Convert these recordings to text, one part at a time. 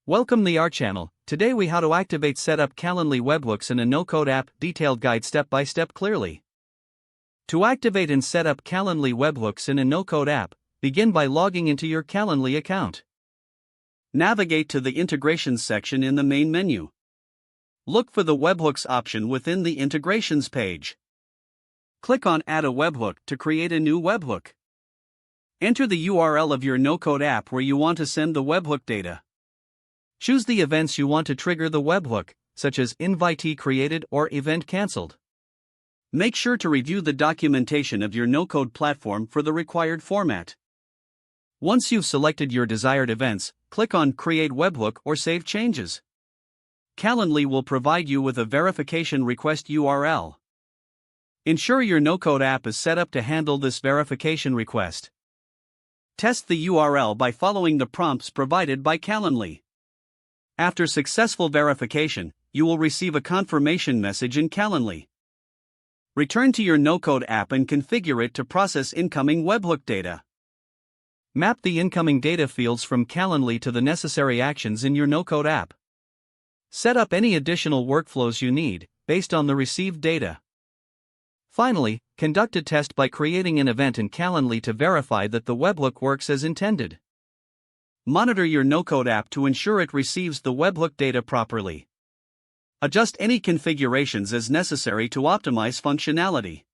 Welcome to our channel. Today we how to activate setup Calendly webhooks in a no-code app, detailed guide step by step clearly. To activate and set up Calendly webhooks in a no-code app, begin by logging into your Calendly account. Navigate to the Integrations section in the main menu. Look for the Webhooks option within the Integrations page. Click on Add a webhook to create a new webhook. Enter the URL of your no-code app where you want to send the webhook data. Choose the events you want to trigger the webhook, such as invitee created or event cancelled. Make sure to review the documentation of your no-code platform for the required format. Once you've selected your desired events, click on Create Webhook or Save Changes. Calendly will provide you with a verification request URL. Ensure your no-code app is set up to handle this verification request. Test the URL by following the prompts provided by Calendly. After successful verification, you will receive a confirmation message in Calendly. Return to your no-code app and configure it to process incoming webhook data. Map the incoming data fields from Calendly to the necessary actions in your no-code app. Set up any additional workflows you need, based on the received data. Finally, conduct a test by creating an event in Calendly to verify that the webhook works as intended. Monitor your no-code app to ensure it receives the webhook data properly. Adjust any configurations as necessary to optimize functionality.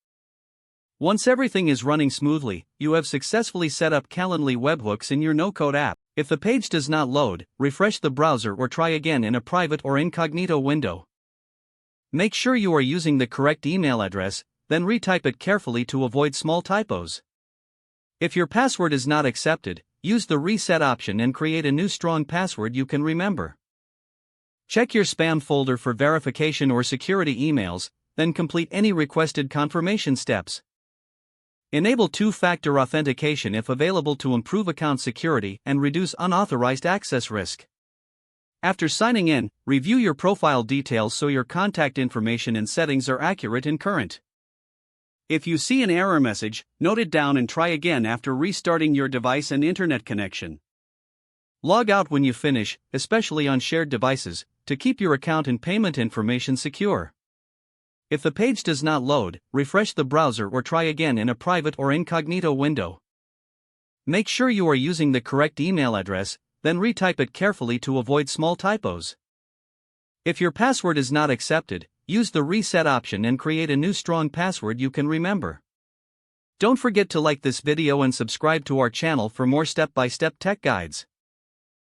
Once everything is running smoothly, you have successfully set up Calendly webhooks in your no-code app. If the page does not load, refresh the browser or try again in a private or incognito window. Make sure you are using the correct email address, then retype it carefully to avoid small typos. If your password is not accepted, use the reset option and create a new strong password you can remember. Check your spam folder for verification or security emails, then complete any requested confirmation steps. Enable two-factor authentication if available to improve account security and reduce unauthorized access risk. After signing in, review your profile details so your contact information and settings are accurate and current. If you see an error message, note it down and try again after restarting your device and internet connection. Log out when you finish, especially on shared devices, to keep your account and payment information secure. If the page does not load, refresh the browser or try again in a private or incognito window. Make sure you are using the correct email address, then retype it carefully to avoid small typos. If your password is not accepted, use the reset option and create a new strong password you can remember. Don't forget to like this video and subscribe to our channel for more step-by-step tech guides.